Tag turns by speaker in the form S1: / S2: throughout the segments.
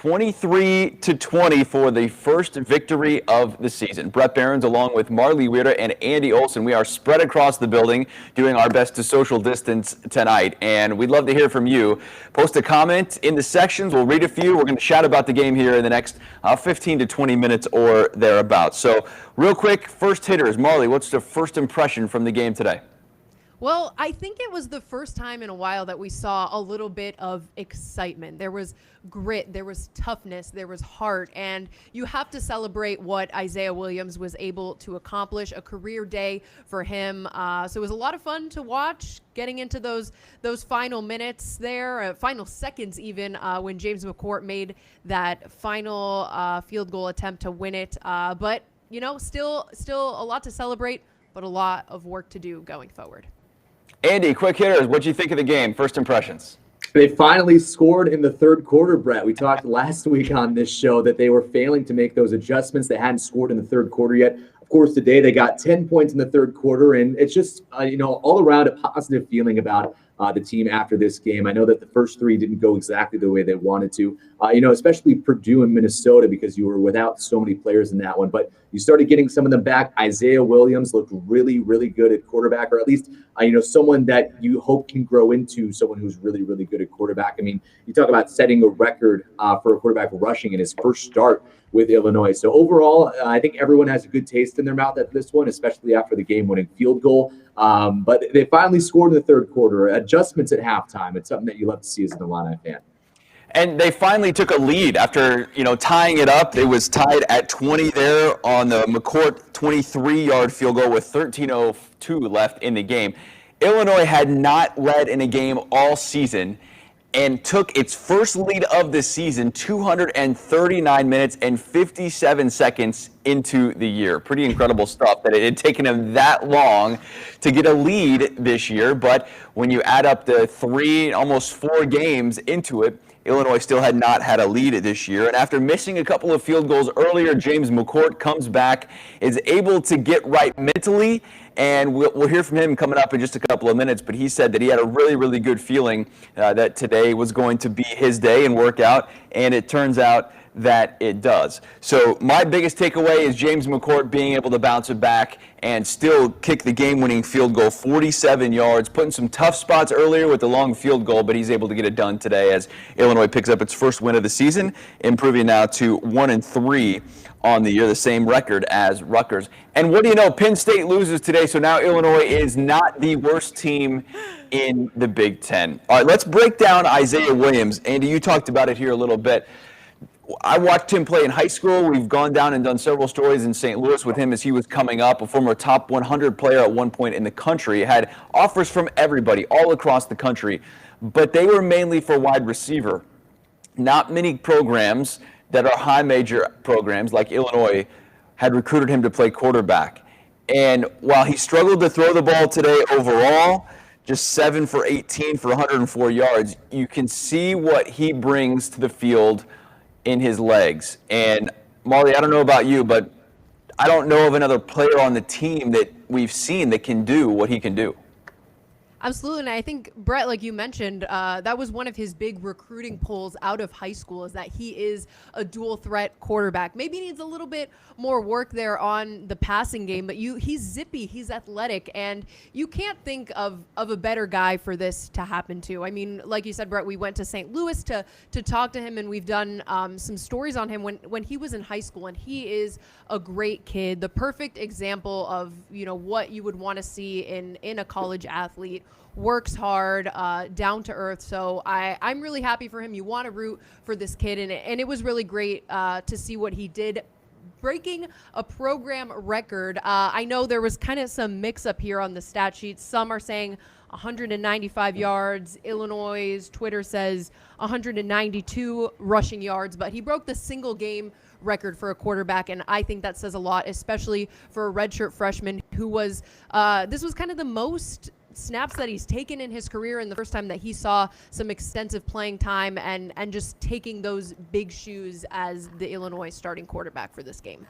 S1: 23-20 for the first victory of the season. Bret Beherns along with Marlee, Wierda, and Andy Olson. We are spread across the building doing our best to social distance tonight, and we'd love to hear from you. Post a comment in the sections. We'll read a few. We're going to chat about the game here in the next 15 to 20 minutes or thereabouts. So real quick, first hitters. Marlee, what's the first impression from the game today?
S2: Well, I think it was the first time in a while that we saw a little bit of excitement. There was grit, there was toughness, there was heart, and you have to celebrate what Isaiah Williams was able to accomplish, a career day for him. So it was a lot of fun to watch, getting into those final minutes there, final seconds even, when James McCourt made that final field goal attempt to win it. But, you know, still a lot to celebrate, but a lot of work to do going forward.
S1: Andy, quick hitters, what do you think of the game? First impressions.
S3: They finally scored in the third quarter, Bret. We talked last week on this show that they were failing to make those adjustments. They hadn't scored in the third quarter yet. Of course, today they got 10 points in the third quarter, and it's just, all around a positive feeling about the team after this game. I know that the first three didn't go exactly the way they wanted to, especially Purdue and Minnesota, because you were without so many players in that one. But you started getting some of them back. Isaiah Williams looked really, really good at quarterback, or at least, someone that you hope can grow into someone who's really, really good at quarterback. I mean, you talk about setting a record for a quarterback rushing in his first start with Illinois. So overall, I think everyone has a good taste in their mouth at this one, especially after the game-winning field goal. But they finally scored in the third quarter. Adjustments at halftime. It's something that you love to see as an Illini fan.
S1: And they finally took a lead after, tying it up. It was tied at 20 there on the McCourt 23-yard field goal with 13:02 left in the game. Illinois had not led in a game all season and took its first lead of the season 239 minutes and 57 seconds into the year. Pretty incredible stuff that it had taken them that long to get a lead this year. But when you add up the 3, almost 4 games into it, Illinois still had not had a lead this year. And after missing a couple of field goals earlier, James McCourt comes back, is able to get right mentally, and we'll hear from him coming up in just a couple of minutes. But he said that he had a really, really good feeling that today was going to be his day and work out, and it turns out that it does. So my biggest takeaway is James McCourt being able to bounce it back and still kick the game-winning field goal, 47 yards, put in some tough spots earlier with the long field goal, but he's able to get it done today as Illinois picks up its first win of the season, improving now to 1-3 on the year, the same record as Rutgers. And what do you know, Penn State loses today, so now Illinois is not the worst team in the Big Ten. All right, let's break down Isaiah Williams. Andy, you talked about it here a little bit. I watched him play in high school. We've gone down and done several stories in St. Louis with him as he was coming up, a former top 100 player at one point in the country, had offers from everybody all across the country, but they were mainly for wide receiver. Not many programs that are high major programs like Illinois had recruited him to play quarterback. And while he struggled to throw the ball today overall, just 7 for 18 for 104 yards, you can see what he brings to the field in his legs. And Marlee, I don't know about you, but I don't know of another player on the team that we've seen that can do what he can do.
S2: Absolutely, and I think, Bret, like you mentioned, that was one of his big recruiting pulls out of high school, is that he is a dual-threat quarterback. Maybe he needs a little bit more work there on the passing game, but he's zippy, he's athletic, and you can't think of a better guy for this to happen to. I mean, like you said, Bret, we went to St. Louis to talk to him, and we've done some stories on him when he was in high school, and he is a great kid, the perfect example of, what you would want to see in a college athlete. Works hard, down to earth. So I'm really happy for him. You want to root for this kid, and it was really great to see what he did, breaking a program record. I know there was kind of some mix-up here on the stat sheet. Some are saying 195 yards. Illinois' Twitter says 192 rushing yards, but he broke the single game record for a quarterback, and I think that says a lot, especially for a redshirt freshman who was, this was kind of the most snaps that he's taken in his career, and the first time that he saw some extensive playing time and just taking those big shoes as the Illinois starting quarterback for this game.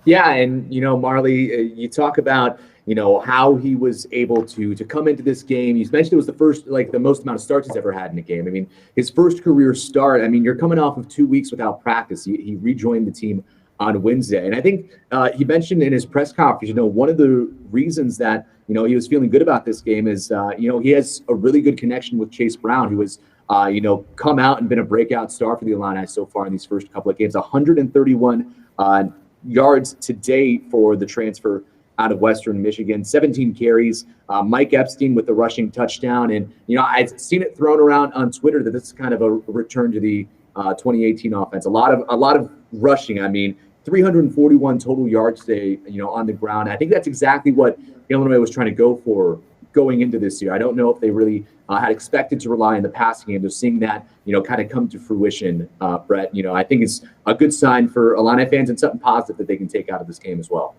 S3: Yeah, and Marlee, you talk about how he was able to come into this game. You mentioned it was the most amount of starts he's ever had in a game. I mean, his first career start. I mean, you're coming off of 2 weeks without practice. He rejoined the team on Wednesday, and I think he mentioned in his press conference, one of the reasons that he was feeling good about this game is he has a really good connection with Chase Brown, who has come out and been a breakout star for the Illini so far in these first couple of games. 131 yards to date for the transfer out of Western Michigan, 17 carries. Mike Epstein with the rushing touchdown. And, I've seen it thrown around on Twitter that this is kind of a return to the 2018 offense. A lot of rushing. I mean, 341 total yards today, on the ground. I think that's exactly what Illinois was trying to go for going into this year. I don't know if they really had expected to rely on the passing game. They're seeing that, kind of come to fruition, Bret. I think it's a good sign for Illini fans and something positive that they can take out of this game as well.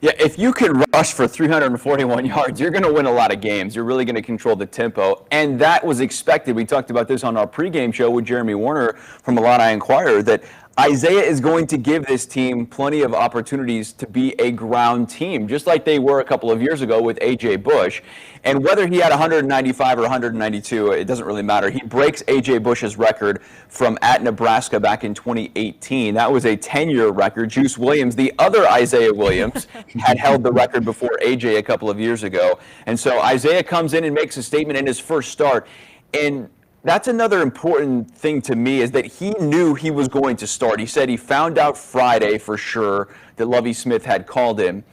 S1: Yeah, if you can rush for 341 yards, you're going to win a lot of games. You're really going to control the tempo, and that was expected. We talked about this on our pregame show with Jeremy Warner from Illini Inquirer, that Isaiah is going to give this team plenty of opportunities to be a ground team, just like they were a couple of years ago with A.J. Bush. And whether he had 195 or 192, it doesn't really matter. He breaks A.J. Bush's record from at Nebraska back in 2018. That was a 10-year record. Juice Williams, the other Isaiah Williams, had held the record before A.J. a couple of years ago. And so Isaiah comes in and makes a statement in his first start. And that's another important thing to me, is that he knew he was going to start. He said he found out Friday for sure that Lovie Smith had called him.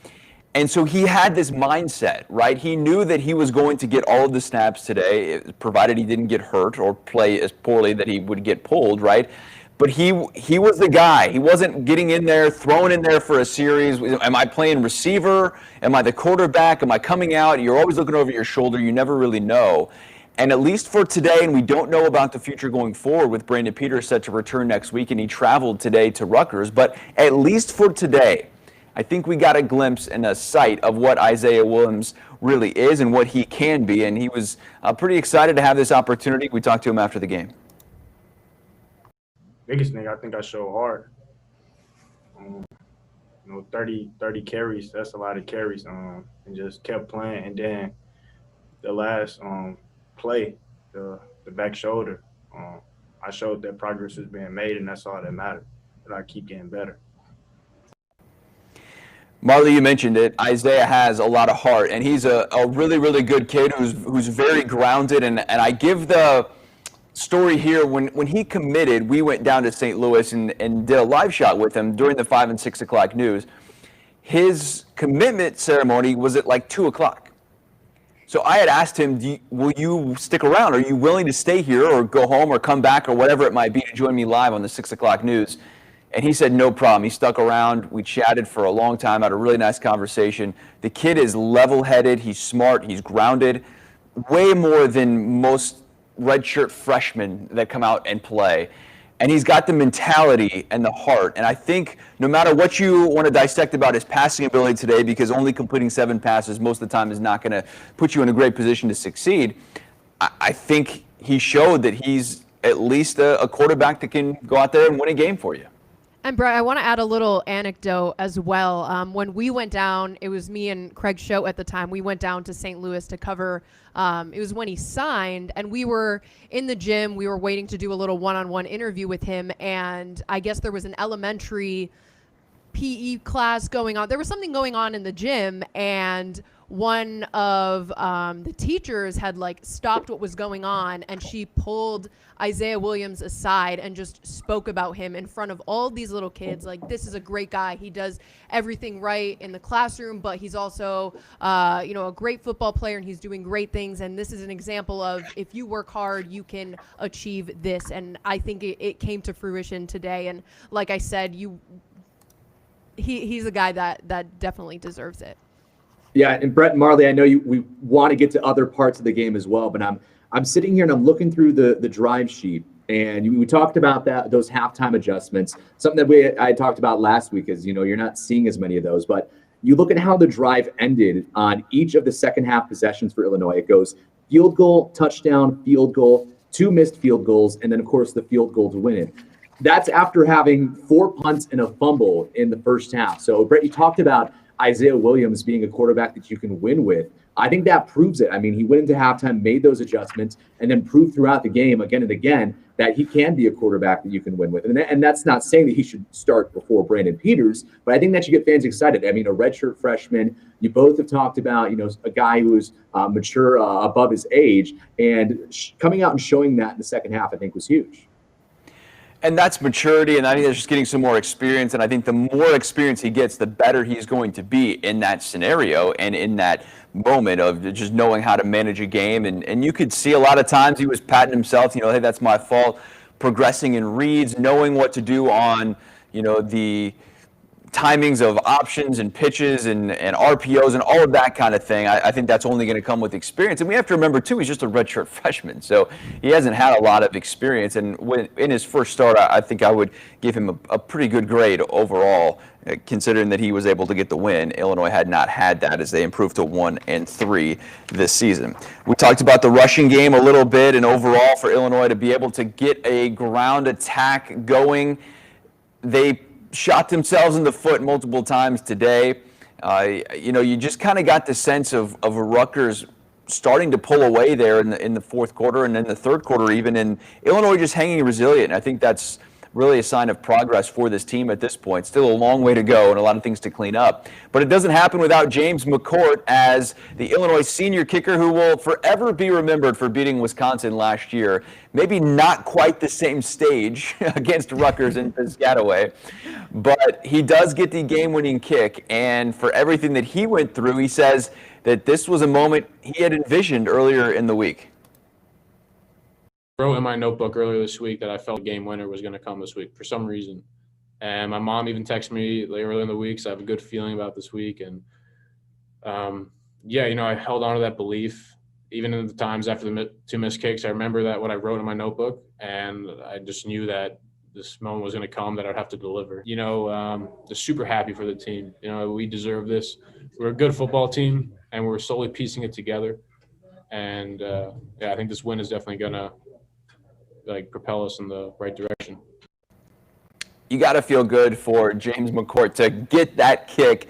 S1: And so he had this mindset, right? He knew that he was going to get all of the snaps today, provided he didn't get hurt or play as poorly that he would get pulled, right? But he was the guy. He wasn't getting in there, thrown in there for a series. Am I playing receiver? Am I the quarterback? Am I coming out? You're always looking over your shoulder. You never really know. And at least for today, and we don't know about the future going forward with Brandon Peters set to return next week, and he traveled today to Rutgers, but at least for today, I think we got a glimpse and a sight of what Isaiah Williams really is and what he can be, and he was pretty excited to have this opportunity. We talked to him after the game.
S4: Biggest thing, I think I showed hard. 30 carries, that's a lot of carries, and just kept playing. And then the last play, the back shoulder, I showed that progress was being made, and that's all that mattered, that I keep getting better.
S1: Marlee, you mentioned it. Isaiah has a lot of heart, and he's a really, really good kid who's very grounded. And I give the story here. When he committed, we went down to St. Louis and did a live shot with him during the 5 and 6 o'clock news. His commitment ceremony was at like 2 o'clock. So I had asked him, will you stick around? Are you willing to stay here or go home or come back or whatever it might be to join me live on the 6 o'clock news? And he said, no problem. He stuck around. We chatted for a long time, had a really nice conversation. The kid is level-headed. He's smart. He's grounded. Way more than most redshirt freshmen that come out and play. And he's got the mentality and the heart. And I think no matter what you want to dissect about his passing ability today, because only completing 7 passes most of the time is not going to put you in a great position to succeed, I think he showed that he's at least a quarterback that can go out there and win a game for you.
S2: And Bret, I want to add a little anecdote as well. When we went down, it was me and Craig Schote at the time. We went down to St. Louis to cover. It was when he signed, and we were in the gym. We were waiting to do a little one-on-one interview with him, and I guess there was an elementary PE class going on. There was something going on in the gym, and one of the teachers had stopped what was going on, and she pulled Isaiah Williams aside and just spoke about him in front of all these little kids. This is a great guy. He does everything right in the classroom, but he's also a great football player, and he's doing great things. And this is an example of, if you work hard, you can achieve this. And I think it came to fruition today. And like I said, he's a guy that definitely deserves it.
S3: Yeah, and Bret and Marlee, I know we want to get to other parts of the game as well, but I'm sitting here and I'm looking through the drive sheet, and we talked about those halftime adjustments. Something that I talked about last week is you're not seeing as many of those, but you look at how the drive ended on each of the second half possessions for Illinois. It goes field goal, touchdown, field goal, 2 missed field goals, and then of course the field goal to win it. That's after having 4 punts and a fumble in the first half. So Bret, you talked about Isaiah Williams being a quarterback that you can win with. I think that proves it. I mean, he went into halftime, made those adjustments, and then proved throughout the game again and again that he can be a quarterback that you can win with. And that's not saying that he should start before Brandon Peters, but I think that should get fans excited. I mean, a redshirt freshman, you both have talked about, a guy who is mature above his age, and coming out and showing that in the second half, I think was huge.
S1: And that's maturity, and I think that's just getting some more experience. And I think the more experience he gets, the better he's going to be in that scenario and in that moment of just knowing how to manage a game. And you could see a lot of times he was patting himself, hey, that's my fault, progressing in reads, knowing what to do on, the timings of options and pitches and RPOs and all of that kind of thing. I think that's only going to come with experience. And we have to remember, too, he's just a redshirt freshman. So he hasn't had a lot of experience. And in his first start, I think I would give him a pretty good grade overall, considering that he was able to get the win. Illinois had not had that as they improved to 1-3 this season. We talked about the rushing game a little bit, and overall for Illinois to be able to get a ground attack going, they shot themselves in the foot multiple times today. You just kind of got the sense of Rutgers starting to pull away there in the fourth quarter and in the third quarter even, and Illinois just hanging resilient. And I think that's really a sign of progress for this team at this point. Still a long way to go and a lot of things to clean up. But it doesn't happen without James McCourt as the Illinois senior kicker who will forever be remembered for beating Wisconsin last year. Maybe not quite the same stage against Rutgers in Piscataway, but he does get the game-winning kick. And for everything that he went through, he says that this was a moment he had envisioned earlier in the week.
S5: Wrote in my notebook earlier this week that I felt game winner was going to come this week for some reason. And my mom even texted me earlier in the week, so I have a good feeling about this week. And, I held on to that belief. Even in the times after the two missed kicks, I remember that what I wrote in my notebook, and I just knew that this moment was going to come that I'd have to deliver. Just super happy for the team. We deserve this. We're a good football team, and we're slowly piecing it together. And, I think this win is definitely going to propel us in the right direction.
S1: You got to feel good for James McCourt to get that kick,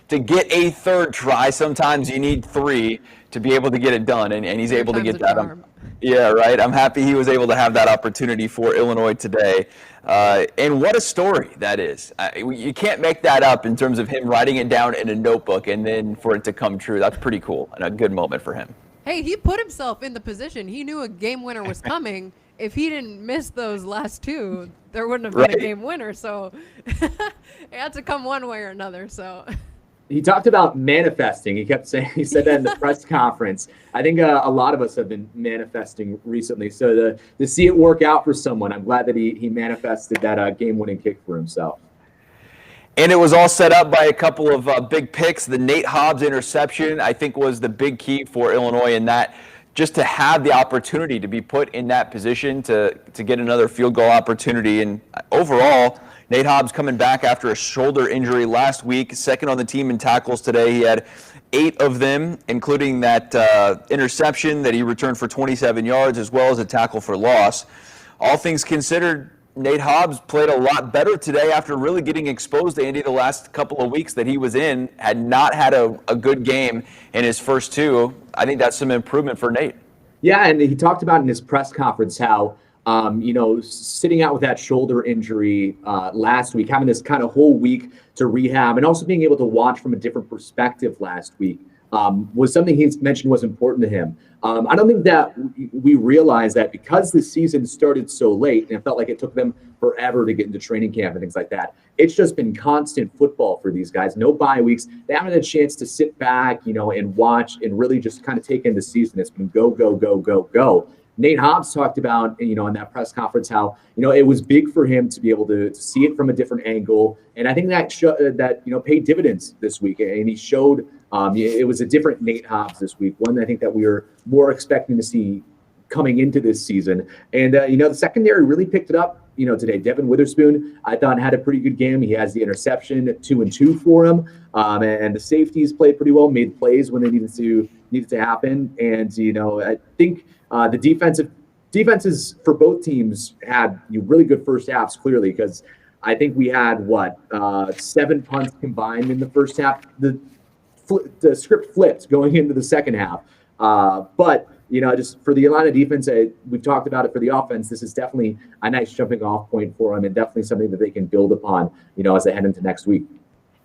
S1: to get a third try. Sometimes you need three to be able to get it done, and he's able to get that. Yeah, right. I'm happy he was able to have that opportunity for Illinois today. And what a story that is. You can't make that up in terms of him writing it down in a notebook and then for it to come true. That's pretty cool and a good moment for him.
S2: Hey, he put himself in the position. He knew a game winner was coming. If he didn't miss those last two, there wouldn't have been a game winner. So it had to come one way or another. So
S3: he talked about manifesting. He said that in the press conference. I think a lot of us have been manifesting recently. So to see it work out for someone, I'm glad that he manifested that game-winning kick for himself.
S1: And it was all set up by a couple of big picks. The Nate Hobbs interception, I think, was the big key for Illinois in that. Just to have the opportunity to be put in that position to get another field goal opportunity. And overall, Nate Hobbs coming back after a shoulder injury last week, second on the team in tackles today. He had 8 of them, including that interception that he returned for 27 yards, as well as a tackle for loss. All things considered, Nate Hobbs played a lot better today after really getting exposed to Andy the last couple of weeks that he was in, had not had a good game in his first two. I think that's some improvement for Nate.
S3: Yeah, and he talked about in his press conference how, sitting out with that shoulder injury last week, having this kind of whole week to rehab, and also being able to watch from a different perspective last week was something he mentioned was important to him. I don't think that we realize that because the season started so late and it felt like it took them forever to get into training camp and things like that. It's just been constant football for these guys. No bye weeks. They haven't had a chance to sit back, and watch and really just kind of take in the season. It's been go, go, go, go, go. Nate Hobbs talked about, in that press conference how, it was big for him to be able to see it from a different angle. And I think that paid dividends this week. And he showed it was a different Nate Hobbs this week, one I think that we were more expecting to see coming into this season. And, the secondary really picked it up, today. Devin Witherspoon, I thought, had a pretty good game. He has the interception, 2-2 for him. And the safeties played pretty well, made plays when they needed to happen. And, I think the defenses for both teams had really good first halves, clearly, because I think we had 7 punts combined in the first half. The script flipped going into the second half. But just for the Atlanta defense, we've talked about it for the offense. This is definitely a nice jumping off point for them, and definitely something that they can build upon, as they head into next week.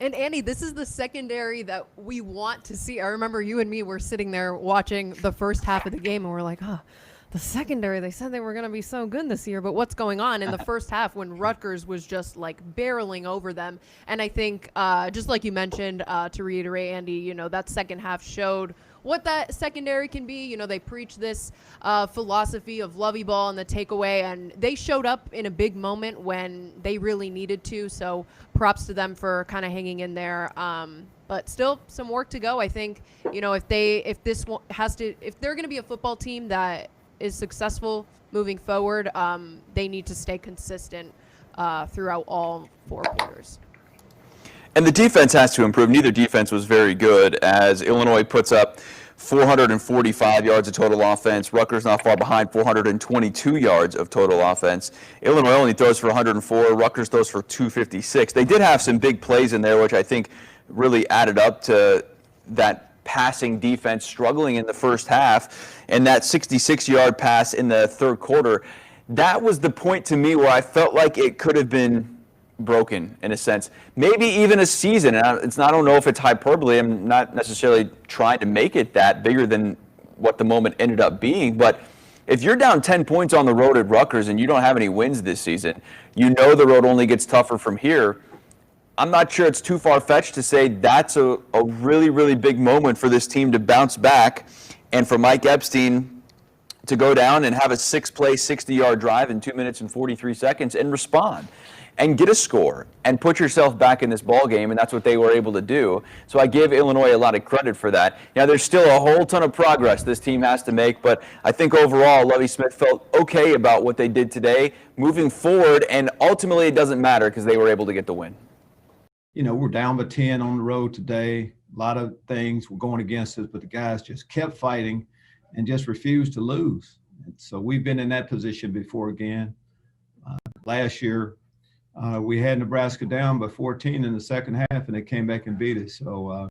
S2: And Andy, this is the secondary that we want to see. I remember you and me were sitting there watching the first half of the game, and we're like, the secondary, they said they were going to be so good this year, but what's going on in the first half when Rutgers was just like barreling over them? And I think, just like you mentioned, to reiterate, Andy, that second half showed what that secondary can be. They preach this philosophy of lovey ball and the takeaway, and they showed up in a big moment when they really needed to. So props to them for kind of hanging in there. But still some work to go. I think, if they're going to be a football team that is successful moving forward, they need to stay consistent throughout all 4 quarters.
S1: And the defense has to improve. Neither defense was very good, as Illinois puts up 445 yards of total offense. Rutgers not far behind, 422 yards of total offense. Illinois only throws for 104. Rutgers throws for 256. They did have some big plays in there, which I think really added up to that passing defense struggling in the first half. And that 66-yard pass in the third quarter, that was the point to me where I felt like it could have been broken in a sense, maybe even a season. And I don't know if it's hyperbole. I'm not necessarily trying to make it that bigger than what the moment ended up being. But if you're down 10 points on the road at Rutgers and you don't have any wins this season, the road only gets tougher from here. I'm not sure it's too far-fetched to say that's a really, really big moment for this team to bounce back and for Mike Epstein to go down and have a 6-play, 60-yard drive in 2 minutes and 43 seconds and respond and get a score and put yourself back in this ball game, and that's what they were able to do. So I give Illinois a lot of credit for that. Now, there's still a whole ton of progress this team has to make, but I think overall Lovie Smith felt okay about what they did today moving forward, and ultimately it doesn't matter because they were able to get the win.
S6: We're down by 10 on the road today. A lot of things were going against us, but the guys just kept fighting and just refused to lose. And so we've been in that position before again. Last year, we had Nebraska down by 14 in the second half, and they came back and beat us. So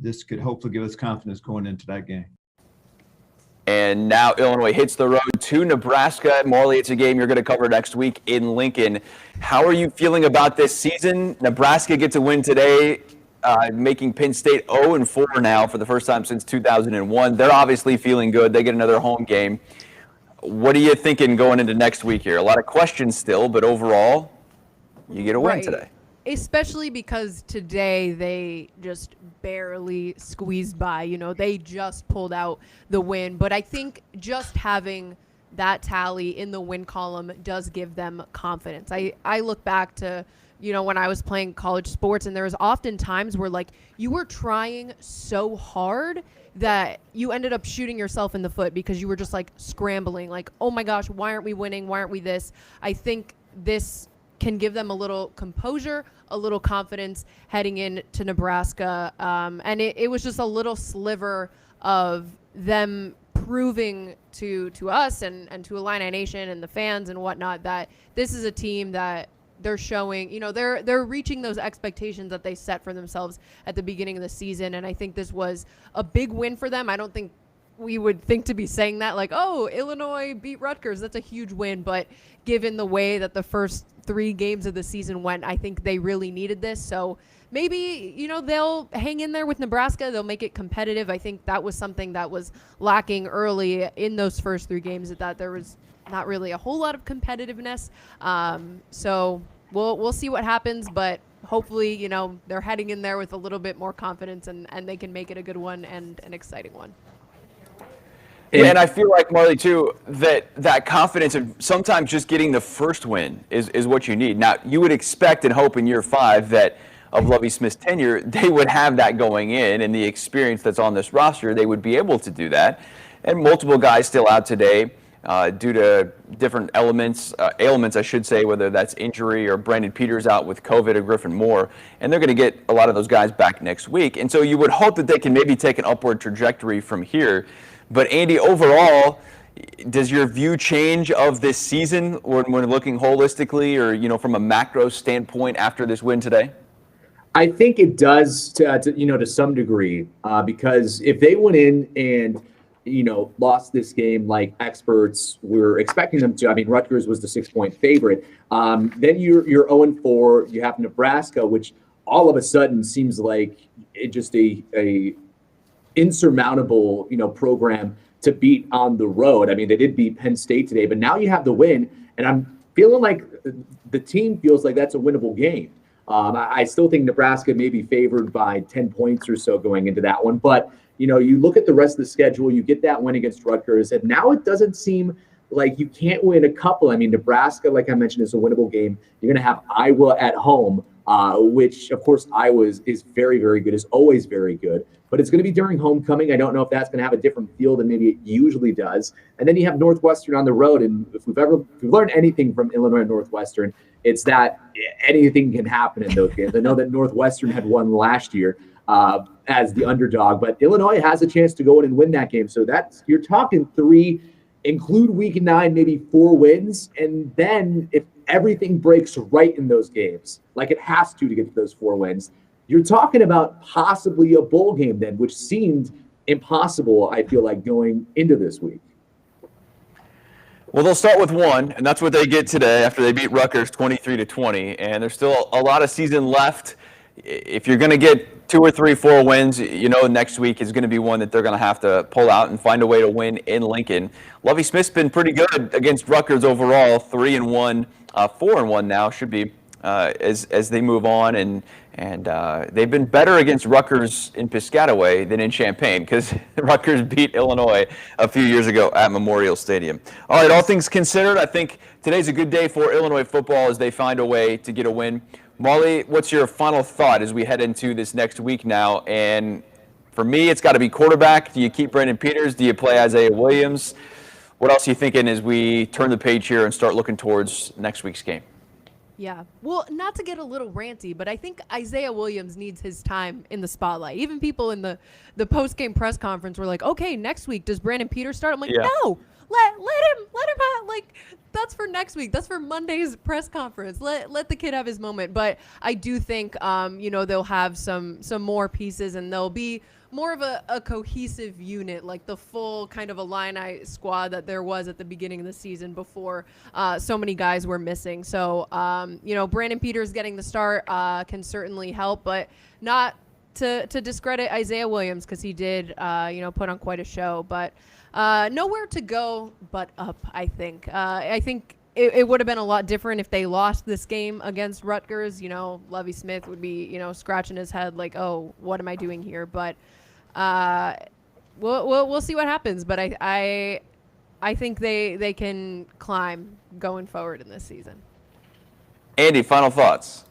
S6: this could hopefully give us confidence going into that game.
S1: And now Illinois hits the road to Nebraska. Marlee, it's a game you're going to cover next week in Lincoln. How are you feeling about this season? Nebraska gets a win today, making Penn State 0-4 now for the first time since 2001. They're obviously feeling good. They get another home game. What are you thinking going into next week here? A lot of questions still, but overall, you get a win today.
S2: Especially because today they just barely squeezed by. They just pulled out the win. But I think just having that tally in the win column does give them confidence. I look back to, when I was playing college sports, and there was often times where, you were trying so hard that you ended up shooting yourself in the foot because you were just, scrambling. Oh, my gosh, why aren't we winning? Why aren't we this? I think this can give them a little composure, a little confidence heading into Nebraska. And it was just a little sliver of them proving to us and to Illini Nation and the fans and whatnot that this is a team that they're showing, they're reaching those expectations that they set for themselves at the beginning of the season. And I think this was a big win for them. I don't think we would think to be saying that Illinois beat Rutgers. That's a huge win. But given the way that the first 3 games of the season went, I think they really needed this. So maybe, they'll hang in there with Nebraska. They'll make it competitive. I think that was something that was lacking early in those first 3 games, that there was not really a whole lot of competitiveness. So we'll see what happens, but hopefully, they're heading in there with a little bit more confidence and they can make it a good one and an exciting one.
S1: Yeah, and I feel like, Marlee, too, that confidence of sometimes just getting the first win is what you need. Now, you would expect and hope in year 5 that of Lovie Smith's tenure, they would have that going in, and the experience that's on this roster, they would be able to do that. And multiple guys still out today due to different ailments, I should say, whether that's injury or Brandon Peters out with COVID or Griffin Moore. And they're going to get a lot of those guys back next week. And so you would hope that they can maybe take an upward trajectory from here. But Andy, overall, Does your view change of this season when we're looking holistically or, from a macro standpoint after this win today?
S3: I think it does to some degree, because if they went in and lost this game like experts were expecting them to. I mean, Rutgers was the 6-point favorite. Then you're 0-4. You have Nebraska, which all of a sudden seems like just a insurmountable program to beat on the road. I mean, they did beat Penn State today, but now you have the win, and I'm feeling like the team feels like that's a winnable game. I still think Nebraska may be favored by 10 points or so going into that one. But, you look at the rest of the schedule, you get that win against Rutgers, and now it doesn't seem like you can't win a couple. I mean, Nebraska, like I mentioned, is a winnable game. You're going to have Iowa at home, which, of course, Iowa is very, very good, is always very good. But it's going to be during homecoming. I don't know if that's going to have a different feel than maybe it usually does. And then you have Northwestern on the road. And if we've learned anything from Illinois and Northwestern, it's that anything can happen in those games. I know that Northwestern had won last year as the underdog, but Illinois has a chance to go in and win that game. So you're talking 3, include week 9, maybe 4 wins. And then if everything breaks right in those games, like it has to get to those 4 wins, you're talking about possibly a bowl game then, which seemed impossible, I feel like, going into this week.
S1: Well, they'll start with 1, and that's what they get today after they beat Rutgers 23-20. And there's still a lot of season left. If you're going to get 2 or 3, 4 wins, next week is going to be one that they're going to have to pull out and find a way to win in Lincoln. Lovie Smith's been pretty good against Rutgers overall, 3-1, 4-1 now should be as they move on, and they've been better against Rutgers in Piscataway than in Champaign because Rutgers beat Illinois a few years ago at Memorial Stadium. All right, all things considered, I think today's a good day for Illinois football as they find a way to get a win. Marlee, what's your final thought as we head into this next week now? And for me, it's got to be quarterback. Do you keep Brandon Peters? Do you play Isaiah Williams? What else are you thinking as we turn the page here and start looking towards next week's game?
S2: Yeah. Well, not to get a little ranty, but I think Isaiah Williams needs his time in the spotlight. Even people in the post-game press conference were like, okay, next week, does Brandon Peters start? I'm like, no, let him have, like, that's for next week. That's for Monday's press conference. Let the kid have his moment. But I do think, they'll have some more pieces, and they'll be more of a cohesive unit, like the full kind of Illini squad that there was at the beginning of the season before so many guys were missing. So, Brandon Peters getting the start can certainly help, but not to discredit Isaiah Williams because he did, put on quite a show. But nowhere to go but up, I think. I think it would have been a lot different if they lost this game against Rutgers. Lovie Smith would be, scratching his head like, oh, what am I doing here? But we'll see what happens. But I think they can climb going forward in this season.
S1: Andy, final thoughts.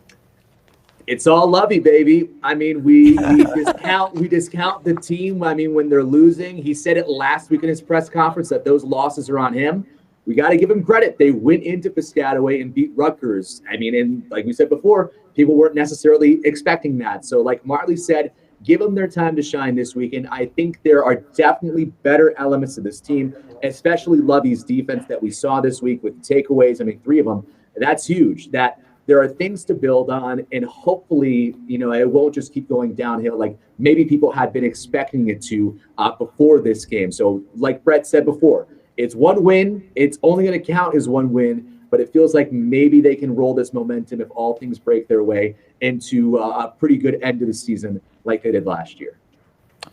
S3: It's all Lovey, baby. I mean, we discount the team. I mean, when they're losing, he said it last week in his press conference that those losses are on him. We got to give him credit. They went into Piscataway and beat Rutgers. I mean, and like we said before, people weren't necessarily expecting that. So like Marlee said, give them their time to shine this weekend. I think there are definitely better elements of this team, especially Lovey's defense that we saw this week with takeaways. I mean, 3 of them. That's huge. That there are things to build on, and hopefully, it won't just keep going downhill like maybe people had been expecting it to before this game. So like Bret said before, it's 1 win. It's only going to count as 1 win, but it feels like maybe they can roll this momentum if all things break their way into a pretty good end of the season like they did last year.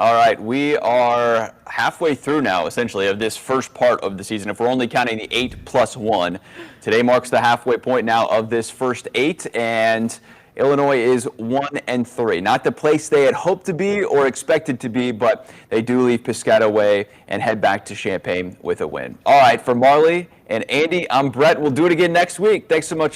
S1: All right, we are halfway through now, essentially, of this first part of the season. If we're only counting the 8+1, today marks the halfway point now of this first 8, and Illinois is 1-3. Not the place they had hoped to be or expected to be, but they do leave Piscataway and head back to Champaign with a win. All right, for Marlee and Andy, I'm Bret. We'll do it again next week. Thanks so much.